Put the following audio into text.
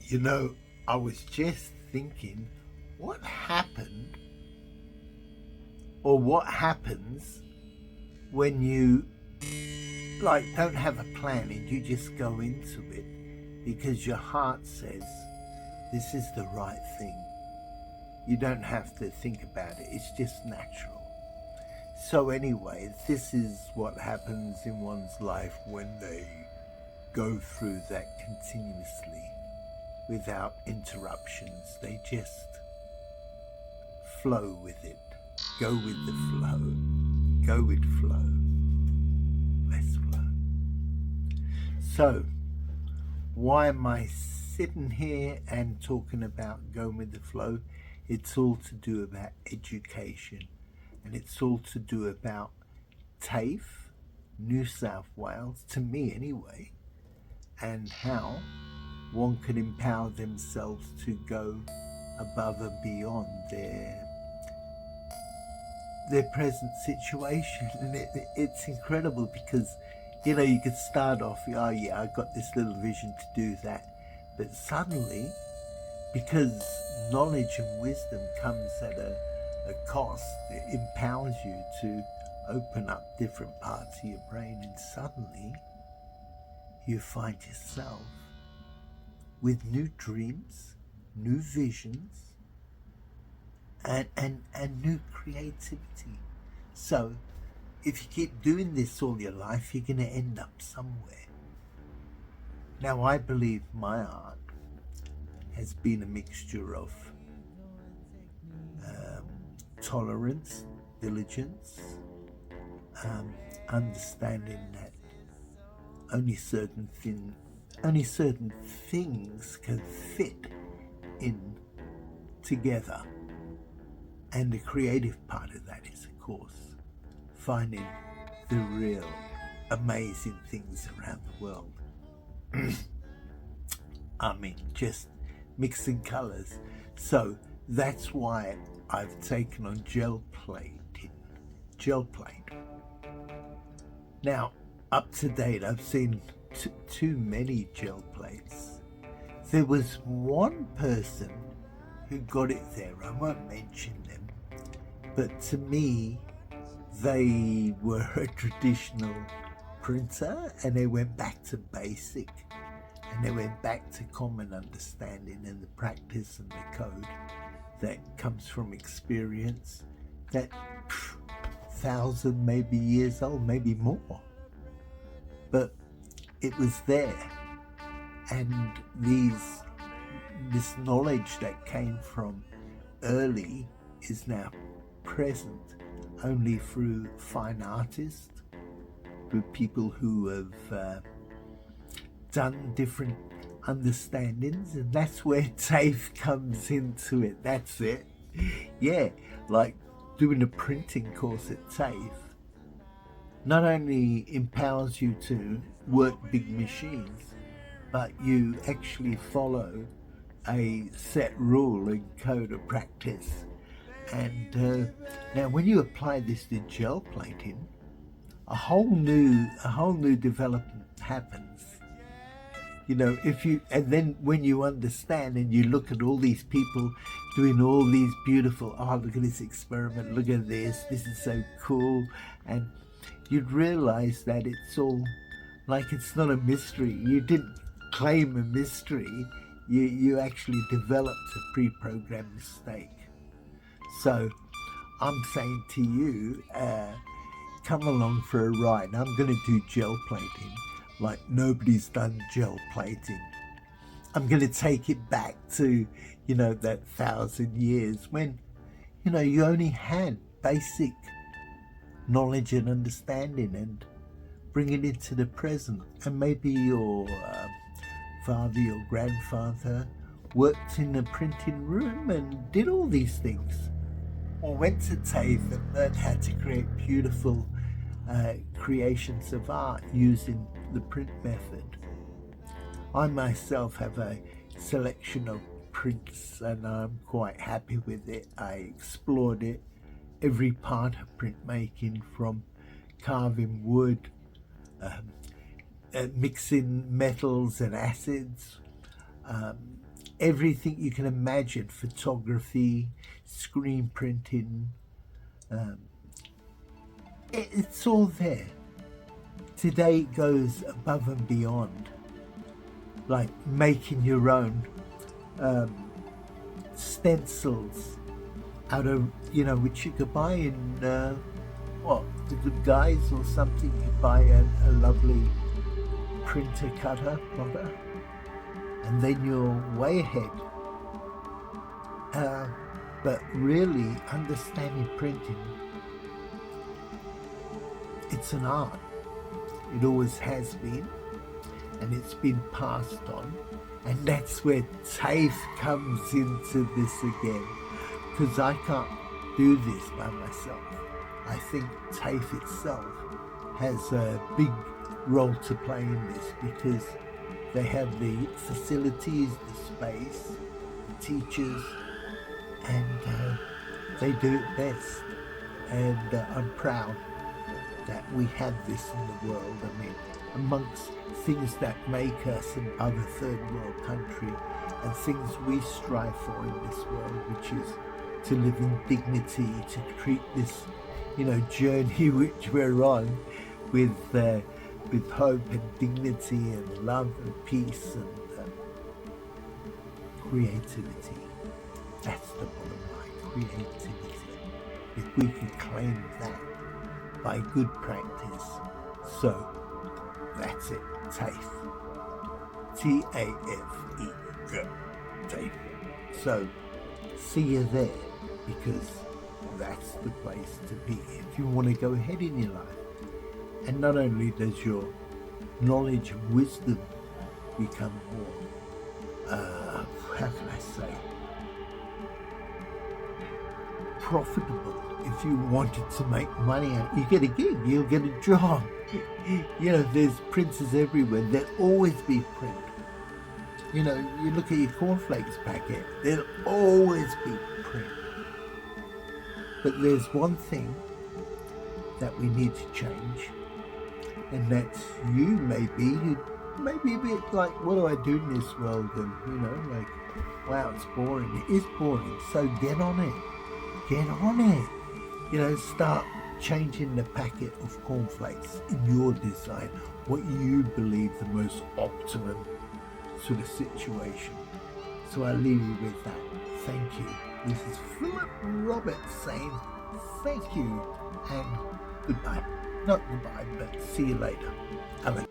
You know, I was just thinking, what happened or what happens when you don't have a plan and you just go into it because your heart says this is the right thing. You don't have to think about it, it's just natural. So, anyway, this is what happens in one's life when they go through that continuously without interruptions. They just flow with it. Go with the flow. Go with flow. Let's flow. So, why am I sitting here and talking about going with the flow? It's all to do about education, and it's all to do about TAFE, New South Wales, to me anyway, and how one can empower themselves to go above and beyond their present situation. And it's incredible because you could start off, oh yeah, I got this little vision to do that, but suddenly, because knowledge and wisdom comes at a cost, it empowers you to open up different parts of your brain, and suddenly you find yourself with new dreams, new visions, and new creativity. So if you keep doing this all your life, you're going to end up somewhere. Now, I believe my art has been a mixture of tolerance, diligence, understanding that only certain things can fit in together. And the creative part of that is, of course, finding the real amazing things around the world. I mean, just mixing colors. So that's why I've taken on gel plating. Gel plate. Now, up to date, I've seen too many gel plates. There was one person who got it there. I won't mention them, but to me, they were a traditional printer, and they went back to basic, and they went back to common understanding and the practice and the code that comes from experience, that 1,000 maybe years old, maybe more, but it was there. And this knowledge that came from early is now present only through fine artists, through people who have done different understandings, and that's where TAFE comes into it. That's it. Yeah, like doing a printing course at TAFE not only empowers you to work big machines, but you actually follow a set rule and code of practice. And now when you apply this to gel plating, a whole new development happens. And then when you understand and you look at all these people doing all these beautiful, look at this experiment, look at this is so cool, and you'd realize that it's all like, it's not a mystery. You didn't claim a mystery, you actually developed a pre-programmed mistake. So I'm saying to you, come along for a ride. I'm going to do gel plating like nobody's done gel plating. I'm going to take it back to, that 1,000 years when, you only had basic knowledge and understanding, and bring it into the present. And maybe your father, your grandfather worked in a printing room and did all these things, or went to TAFE and learned how to create beautiful creations of art using the print method. I myself have a selection of prints and I'm quite happy with it. I explored it, every part of printmaking, from carving wood, mixing metals and acids, everything you can imagine, photography, screen printing, it's all there. Today it goes above and beyond, like making your own stencils out of, which you could buy in, the Good Guys or something. You buy a lovely printer cutter plotter, and then you're way ahead. But really understanding printing, it's an art. It always has been, and it's been passed on. And that's where TAFE comes into this again, because I can't do this by myself. I think TAFE itself has a big role to play in this, because they have the facilities, the space, the teachers, and they do it best. And I'm proud that we have this in the world. I mean, amongst things that make us an other third world country and things we strive for in this world, which is to live in dignity, to treat this, journey which we're on with hope and dignity and love and peace and creativity. That's the bottom line, creativity. If we can claim that by good practice. So that's it, TAFE. T-A-F-E, TAFE. So see you there, because that's the place to be if you want to go ahead in your life. And not only does your knowledge and wisdom become more, how can I say, profitable. If you wanted to make money, you get a gig, you'll get a job. There's printers everywhere. There'll always be print. You look at your cornflakes packet, there'll always be print. But there's one thing that we need to change, and that's you maybe a bit like, what do I do in this world? And, wow, it's boring. It is boring. So get on it. Get on it. Start changing the packet of cornflakes in your design, what you believe the most optimum sort of situation. So I leave you with that. Thank you. This is Philip Roberts saying thank you and goodbye. Not goodbye, but see you later. Alan.